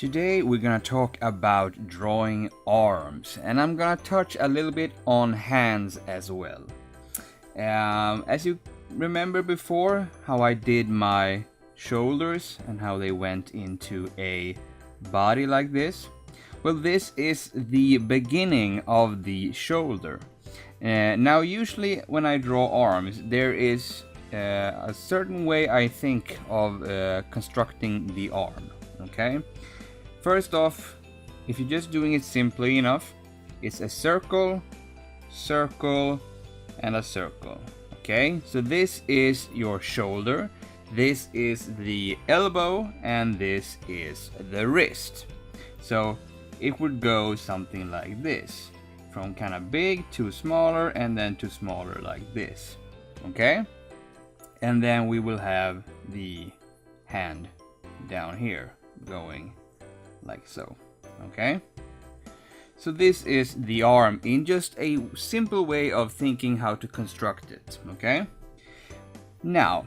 Today we're gonna talk about drawing arms, and I'm gonna touch a little bit on hands as well. As you remember before, how I did my shoulders and how they went into a body like this. Well, this is the beginning of the shoulder. Now, usually when I draw arms, there is a certain way I think of constructing the arm. Okay. First off, if you're just doing it simply enough, it's a circle, circle, and a circle. Okay, so this is your shoulder, this is the elbow, and this is the wrist. So it would go something like this, from kind of big to smaller, and then to smaller like this. Okay, and then we will have the hand down here going like so. Okay, so this is the arm in just a simple way of thinking how to construct it. Okay, now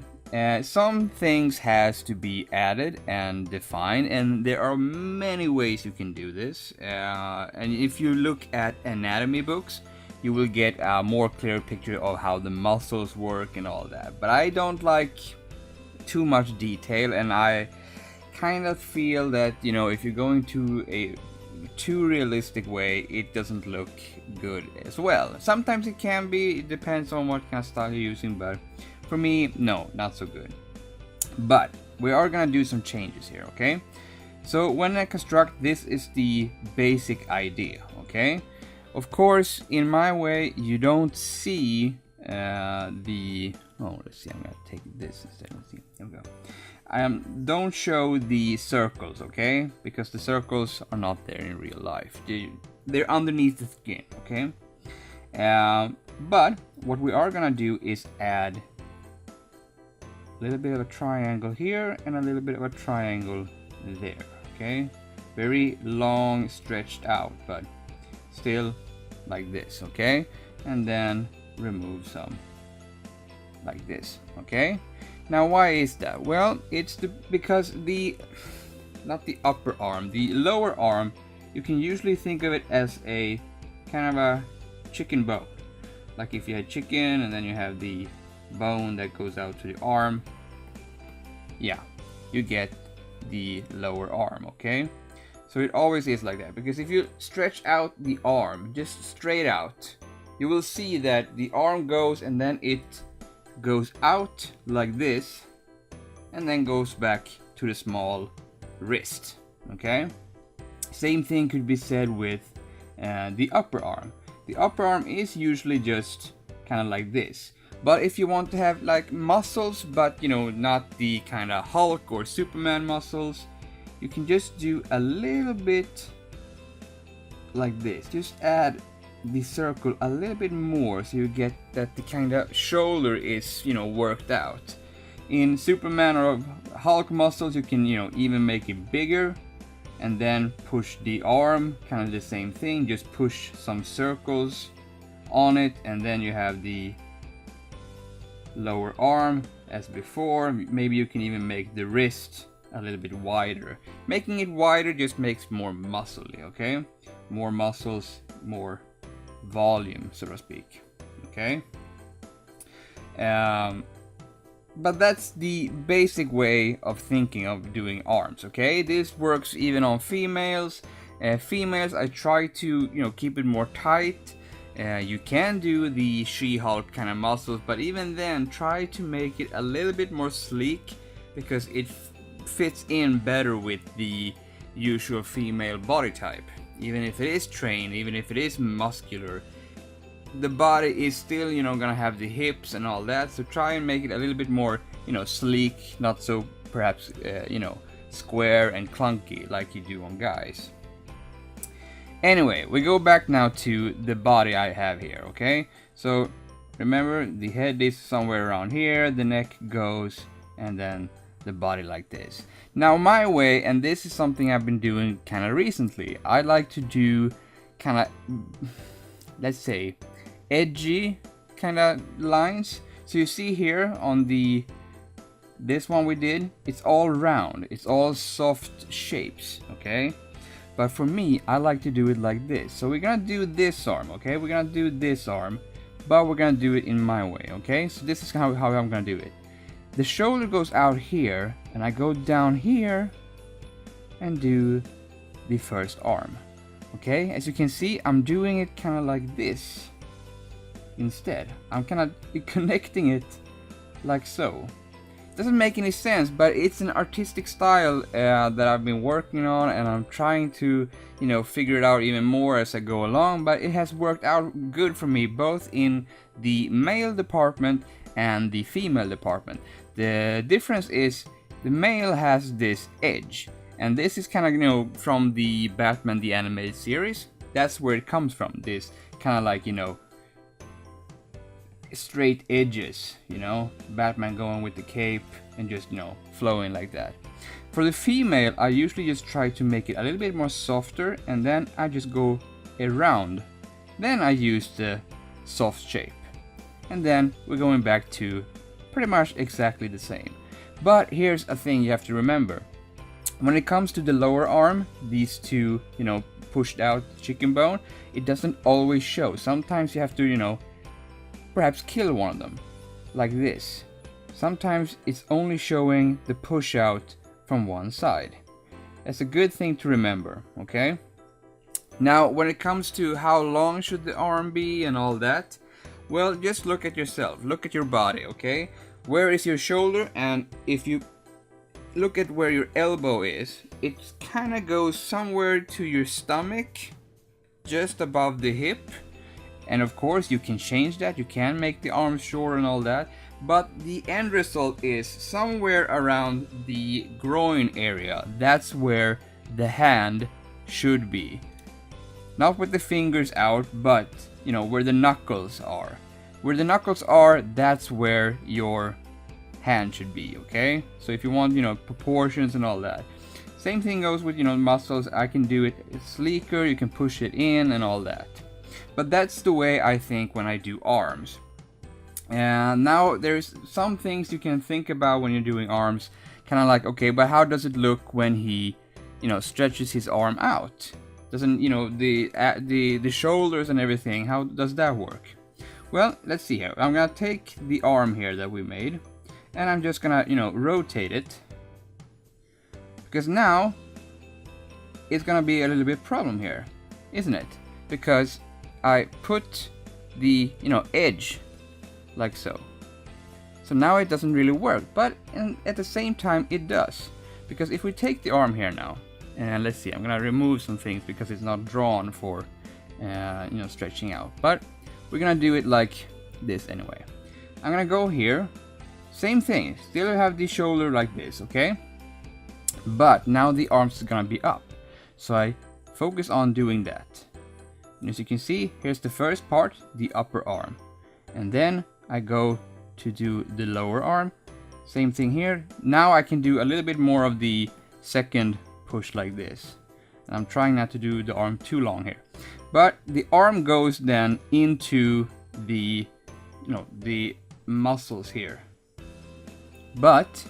some things has to be added and defined, and there are many ways you can do this, and if you look at anatomy books, you will get a more clear picture of how the muscles work and all that. But I don't like too much detail, and I kind of feel that, you know, if you're going to a too realistic way, it doesn't look good as well. Sometimes it can be, it depends on what kind of style you're using, but for me, no, not so good. But we are gonna do some changes here, okay? So when I construct, this is the basic idea, okay? Of course, in my way, you don't see let's see, I'm gonna take this instead. Let's see, here we go. Don't show the circles, okay? Because the circles are not there in real life. They're underneath the skin, okay? But what we are gonna do is add a little bit of a triangle here and a little bit of a triangle there, okay? Very long, stretched out, but still like this, okay? And then remove some like this, okay? Now, why is that? Well, it's because not the upper arm, the lower arm, you can usually think of it as a kind of a chicken bone. Like if you had chicken and then you have the bone that goes out to the arm, yeah, you get the lower arm, okay? So it always is like that, because if you stretch out the arm just straight out, you will see that the arm goes and then it goes out like this and then goes back to the small wrist. Okay, same thing could be said with the upper arm. The upper arm is usually just kind of like this, but if you want to have like muscles, but you know, not the kind of Hulk or Superman muscles, you can just do a little bit like this. Just add the circle a little bit more, so you get that the kind of shoulder is, you know, worked out. In Superman or Hulk muscles, you can, you know, even make it bigger and then push the arm, kind of the same thing, just push some circles on it, and then you have the lower arm as before. Maybe you can even make the wrist a little bit wider. Making it wider just makes more muscly, okay? More muscles, more volume, so to speak. Okay, but that's the basic way of thinking of doing arms. Okay, this works even on females. Females, I try to, you know, keep it more tight. You can do the She-Hulk kind of muscles, but even then, try to make it a little bit more sleek, because it fits in better with the usual female body type. Even if it is trained, even if it is muscular, the body is still, you know, gonna have the hips and all that. So try and make it a little bit more, you know, sleek, not so perhaps, you know, square and clunky like you do on guys. Anyway, we go back now to the body I have here, okay? So remember, the head is somewhere around here, the neck goes, and then the body like this. Now my way, and this is something I've been doing kind of recently, I like to do kind of, let's say, edgy kind of lines. So you see here on the this one we did, it's all round, it's all soft shapes, okay? But for me, I like to do it like this. So we're gonna do this arm, okay? We're gonna do this arm, but we're gonna do it in my way, okay? So this is how I'm gonna do it. The shoulder goes out here, and I go down here and do the first arm, okay? As you can see, I'm doing it kind of like this instead. I'm kind of connecting it like so. Doesn't make any sense, but it's an artistic style that I've been working on, and I'm trying to, you know, figure it out even more as I go along, but it has worked out good for me, both in the male department and the female department. The difference is the male has this edge, and this is kind of, you know, from the Batman the Animated Series. That's where it comes from, this kind of like, you know, straight edges, you know, Batman going with the cape and just, you know, flowing like that. For the female, I usually just try to make it a little bit more softer, and then I just go around. Then I use the soft shape, and then we're going back to pretty much exactly the same. But here's a thing you have to remember. When it comes to the lower arm, these two, you know, pushed out chicken bone, it doesn't always show. Sometimes you have to, you know, perhaps kill one of them, like this. Sometimes it's only showing the push out from one side. That's a good thing to remember, okay? Now, when it comes to how long should the arm be and all that, well, just look at yourself, look at your body, okay? Where is your shoulder? And if you look at where your elbow is, it kind of goes somewhere to your stomach, just above the hip. And of course you can change that, you can make the arms shorter and all that, but the end result is somewhere around the groin area. That's where the hand should be. Not with the fingers out, but, you know, where the knuckles are. Where the knuckles are, that's where your hand should be, okay? So if you want, you know, proportions and all that. Same thing goes with, you know, muscles. I can do it sleeker, you can push it in and all that. But that's the way I think when I do arms. And now there's some things you can think about when you're doing arms. Kind of like, okay, but how does it look when he, you know, stretches his arm out? Doesn't, you know, the shoulders and everything, how does that work? Well, let's see here. I'm gonna take the arm here that we made, and I'm just gonna, you know, rotate it. Because now it's gonna be a little bit problem here, isn't it? Because I put the, you know, edge like so. So now it doesn't really work, but at the same time it does. Because if we take the arm here now, and let's see, I'm gonna remove some things because it's not drawn for, you know, stretching out. But we're gonna do it like this anyway. I'm gonna go here, same thing, still have the shoulder like this, okay? But now the arms are gonna be up. So I focus on doing that. And as you can see, here's the first part, the upper arm. And then I go to do the lower arm. Same thing here. Now I can do a little bit more of the second push like this. And I'm trying not to do the arm too long here. But the arm goes then into the, you know, the muscles here. But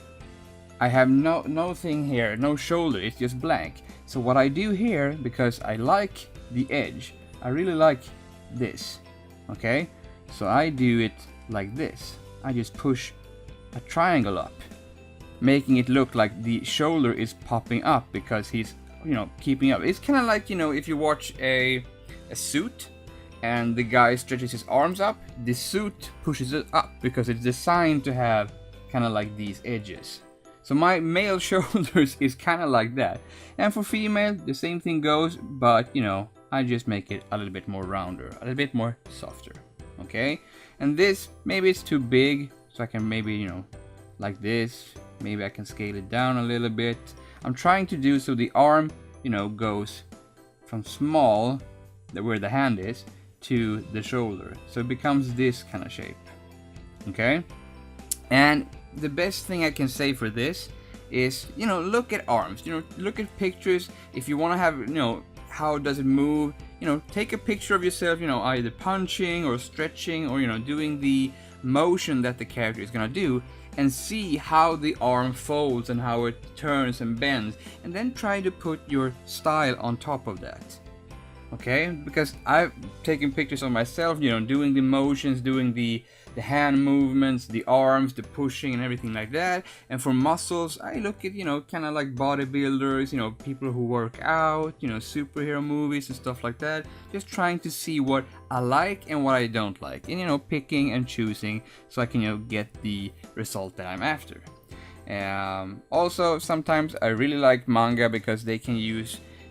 I have no thing here, no shoulder, it's just blank. So what I do here, because I like the edge, I really like this, okay? So I do it like this. I just push a triangle up, making it look like the shoulder is popping up because he's, you know, keeping up. It's kind of like, you know, if you watch a suit and the guy stretches his arms up, the suit pushes it up because it's designed to have kind of like these edges. So my male shoulders is kind of like that. And for female, the same thing goes, but, you know, I just make it a little bit more rounder, a little bit more softer, okay? And this, maybe it's too big, so I can maybe, you know, like this. Maybe I can scale it down a little bit. I'm trying to do so the arm, you know, goes from small, where the hand is, to the shoulder. So it becomes this kind of shape, okay? And the best thing I can say for this is, you know, look at arms, you know, look at pictures. If you want to have, you know, how does it move, you know, take a picture of yourself, you know, either punching or stretching or, you know, doing the motion that the character is gonna do, and see how the arm folds and how it turns and bends, and then try to put your style on top of that. Okay, because I've taken pictures of myself, you know, doing the motions, doing the hand movements, the arms, the pushing and everything like that. And for muscles, I look at, you know, kind of like bodybuilders, you know, people who work out, you know, superhero movies and stuff like that. Just trying to see what I like and what I don't like, and, you know, picking and choosing so I can, you know, get the result that I'm after. Also, sometimes I really like manga because they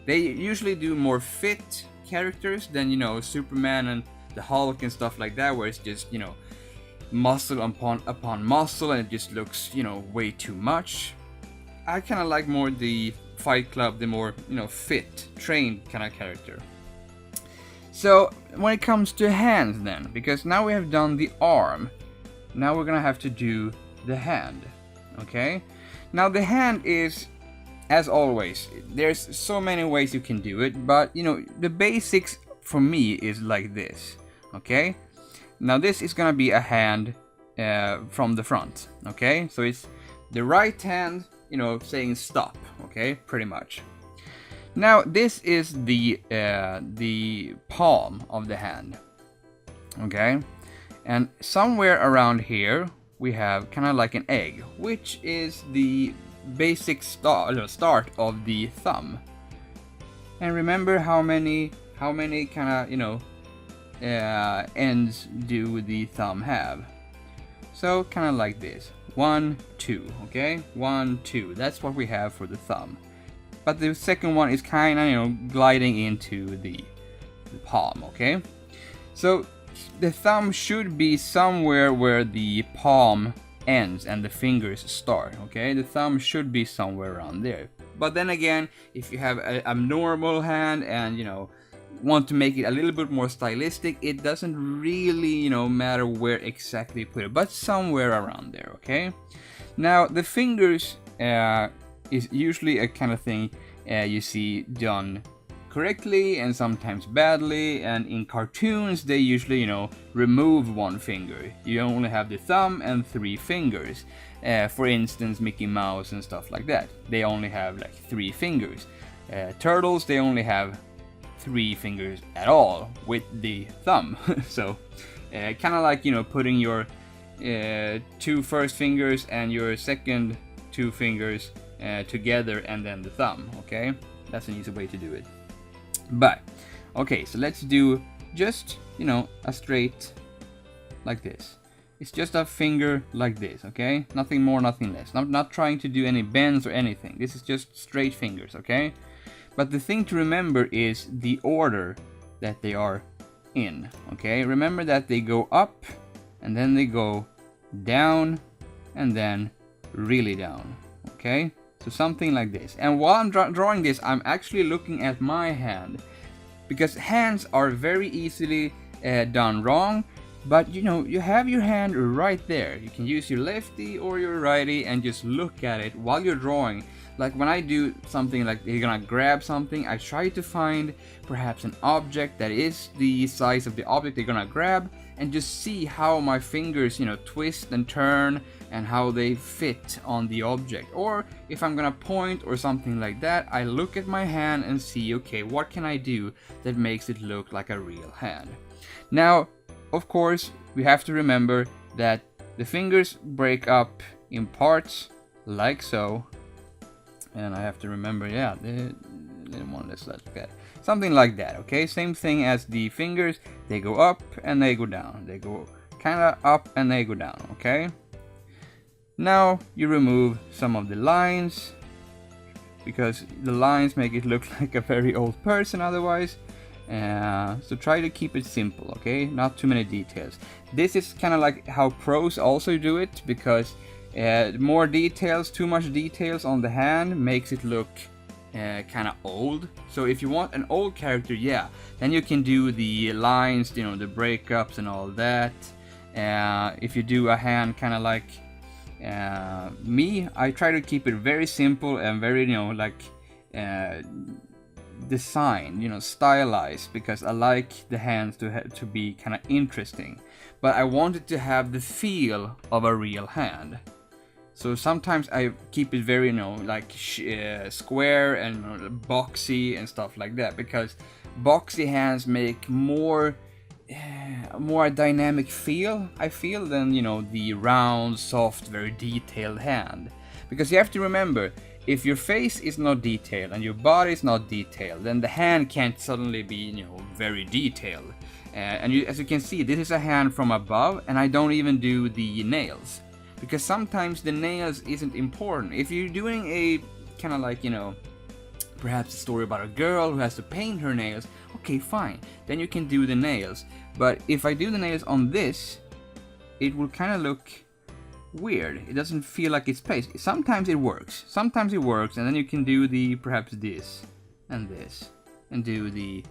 usually do more fit characters than, you know, Superman and the Hulk and stuff like that, where it's just, you know, muscle upon muscle and it just looks, you know, way too much. I kind of like more the Fight Club, the more, you know, fit, trained kind of character. So when it comes to hands then, because now we have done the arm, now we're gonna have to do the hand. Okay, now the hand is, as always, there's so many ways you can do it, but, you know, the basics for me is like this. Okay, now this is gonna be a hand from the front. Okay, so it's the right hand, you know, saying stop. Okay, pretty much. Now this is the palm of the hand. Okay, and somewhere around here we have kind of like an egg, which is the basic start of the thumb. And remember how many kind of, you know, ends do the thumb have? So kind of like this, 1, 2. Okay, 1, 2, that's what we have for the thumb. But the second one is kind of, you know, gliding into the palm. Okay, so the thumb should be somewhere where the palm ends and the fingers start. Okay, the thumb should be somewhere around there. But then again, if you have a normal hand and, you know, want to make it a little bit more stylistic, it doesn't really, you know, matter where exactly you put it, but somewhere around there. Okay, now the fingers is usually a kind of thing you see done correctly and sometimes badly, and in cartoons they usually, you know, remove one finger. You only have the thumb and 3 fingers. For instance, Mickey Mouse and stuff like that, they only have like 3 fingers. Turtles, they only have 3 fingers at all with the thumb. So kind of like, you know, putting your 2 first fingers and your second 2 fingers together and then the thumb. Okay, that's an easy way to do it. But okay, so let's do just, you know, a straight like this. It's just a finger like this. Okay, nothing more, nothing less. I'm not trying to do any bends or anything. This is just straight fingers. Okay, but the thing to remember is the order that they are in. Okay, remember that they go up and then they go down and then really down. Okay, so something like this. And while I'm drawing this, I'm actually looking at my hand, because hands are very easily done wrong. But, you know, you have your hand right there. You can use your lefty or your righty and just look at it while you're drawing. Like when I do something like you're gonna grab something, I try to find perhaps an object that is the size of the object they're gonna grab, and just see how my fingers, you know, twist and turn and how they fit on the object. Or if I'm gonna point or something like that, I look at my hand and see, okay, what can I do that makes it look like a real hand? Now, of course, we have to remember that the fingers break up in parts like so. And I have to remember, yeah, let's look at something like that. Okay, same thing as the fingers. They go up and they go down. They go kind of up and they go down. Okay, now you remove some of the lines, because the lines make it look like a very old person otherwise. So try to keep it simple. Okay, not too many details. This is kind of like how pros also do it, because more details, too much details on the hand makes it look kind of old. So if you want an old character, yeah, then you can do the lines, you know, the breakups and all that. If you do a hand kind of like me, I try to keep it very simple and very, you know, like design, you know, stylized, because I like the hands to be kind of interesting, but I wanted to have the feel of a real hand. So sometimes I keep it very, like square and boxy and stuff like that, because boxy hands make more dynamic feel, I feel, than the round, soft, very detailed hand. Because you have to remember, if your face is not detailed and your body is not detailed, then the hand can't suddenly be very detailed. And as you can see, this is a hand from above, and I don't even do the nails, because sometimes the nails isn't important. If you're doing a kind of like perhaps a story about a girl who has to paint her nails, okay, fine, then you can do the nails. But if I do the nails on this, it will kind of look weird. It doesn't feel like it's placed. Sometimes it works, and then you can do perhaps this and this and do the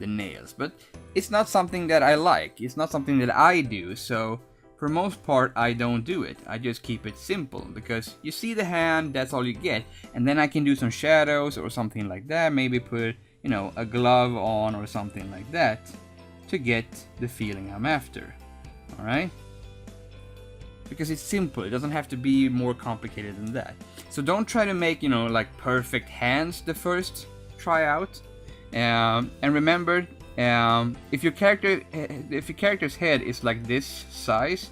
nails. But it's not something that I like, it's not something that I do, so for most part I don't do it. I just keep it simple, because you see the hand, that's all you get, and then I can do some shadows or something like that, maybe put a glove on or something like that to get the feeling I'm after. Alright? Because it's simple, it doesn't have to be more complicated than that. So don't try to make like perfect hands the first try out. And remember, if your character's head is like this size,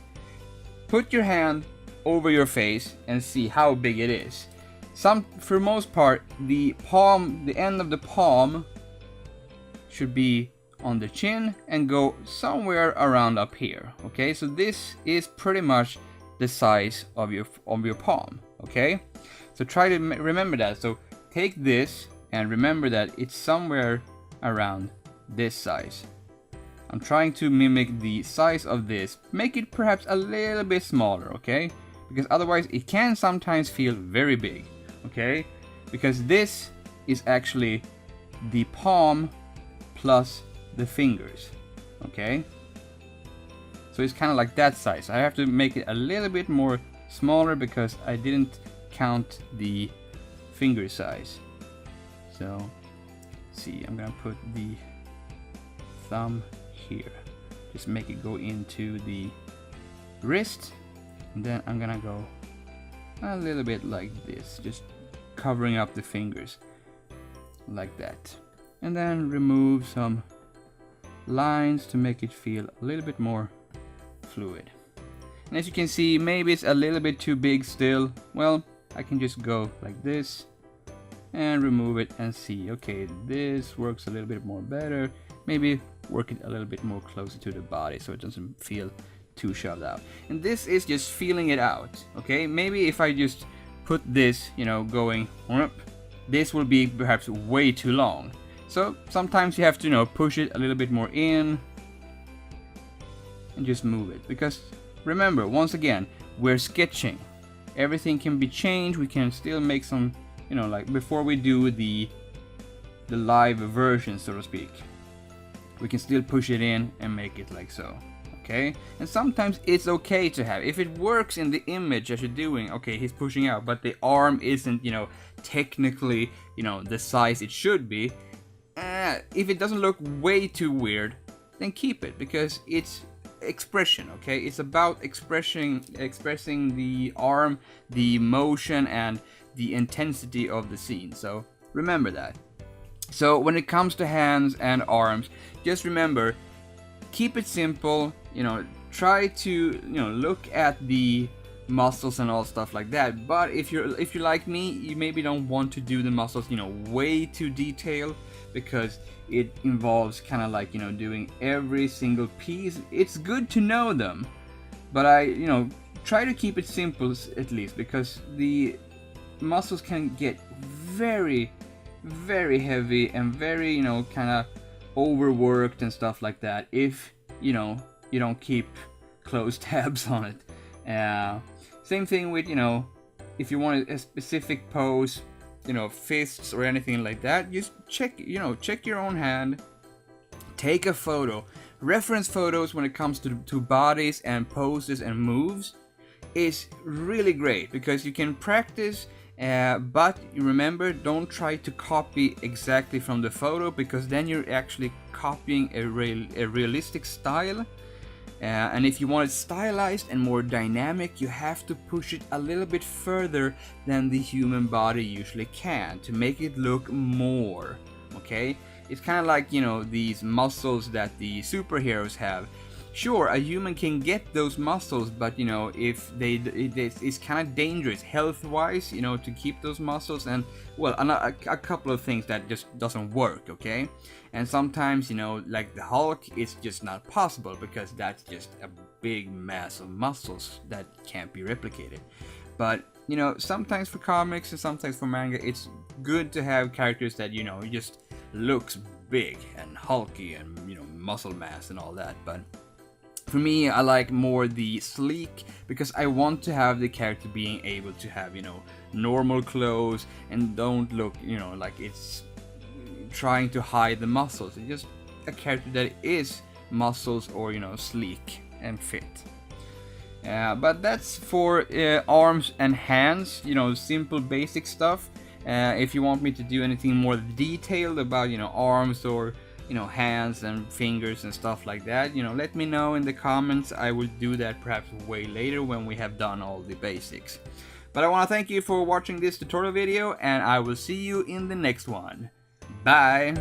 put your hand over your face and see how big it is. For most part, the end of the palm should be on the chin and go somewhere around up here. Okay, so this is pretty much the size of your palm. Okay, so try to remember that. So take this and remember that it's somewhere around this size. I'm trying to mimic the size of this, make it perhaps a little bit smaller, okay? Because otherwise it can sometimes feel very big, okay? Because this is actually the palm plus the fingers, okay? So it's kind of like that size. I have to make it a little bit more smaller because I didn't count the finger size. So, see, I'm gonna put the thumb here, just make it go into the wrist, and then I'm gonna go a little bit like this, just covering up the fingers like that, and then remove some lines to make it feel a little bit more fluid. And as you can see, maybe it's a little bit too big still. Well, I can just go like this and remove it and see, okay, this works a little bit more better. Maybe work it a little bit more closer to the body so it doesn't feel too shoved out. And this is just feeling it out, okay? Maybe if I just put this, going up, this will be perhaps way too long. So sometimes you have to, push it a little bit more in and just move it. Because remember, once again, we're sketching. Everything can be changed. We can still make some, like before we do the live version, so to speak, we can still push it in and make it like so, okay? And sometimes it's okay to have, if it works in the image as you're doing, okay, he's pushing out, but the arm isn't, technically, the size it should be. If it doesn't look way too weird, then keep it, because it's expression, okay? It's about expressing the arm, the motion, and the intensity of the scene. So remember that. So when it comes to hands and arms, just remember, keep it simple. Try to look at the muscles and all stuff like that. But if you're like me, you maybe don't want to do the muscles way too detailed, because it involves kind of like doing every single piece. It's good to know them, but I try to keep it simple at least, because the muscles can get very, very heavy and very kind of overworked and stuff like that if you don't keep close tabs on it. Same thing with if you want a specific pose, fists or anything like that, just check your own hand, take a photo. Reference photos when it comes to bodies and poses and moves is really great, because you can practice. But you remember, don't try to copy exactly from the photo, because then you're actually copying a realistic style. And if you want it stylized and more dynamic, you have to push it a little bit further than the human body usually can to make it look more, okay? It's kind of like, you know, these muscles that the superheroes have. Sure, a human can get those muscles, but you know, if it's kind of dangerous health-wise, you know, to keep those muscles, and well, a couple of things that just doesn't work, okay? And sometimes, you know, like the Hulk, it's just not possible because that's just a big mass of muscles that can't be replicated. But you know, sometimes for comics and sometimes for manga, it's good to have characters that, you know, just looks big and hulky and, you know, muscle mass and all that. But for me, I like more the sleek, because I want to have the character being able to have, you know, normal clothes and don't look, you know, like it's trying to hide the muscles. It's just a character that is muscles or, you know, sleek and fit. But that's for arms and hands, you know, simple basic stuff. If you want me to do anything more detailed about, you know, arms or, you know, hands and fingers and stuff like that, you know, let me know in the comments. I will do that perhaps way later when we have done all the basics. But I want to thank you for watching this tutorial video, and I will see you in the next one. Bye!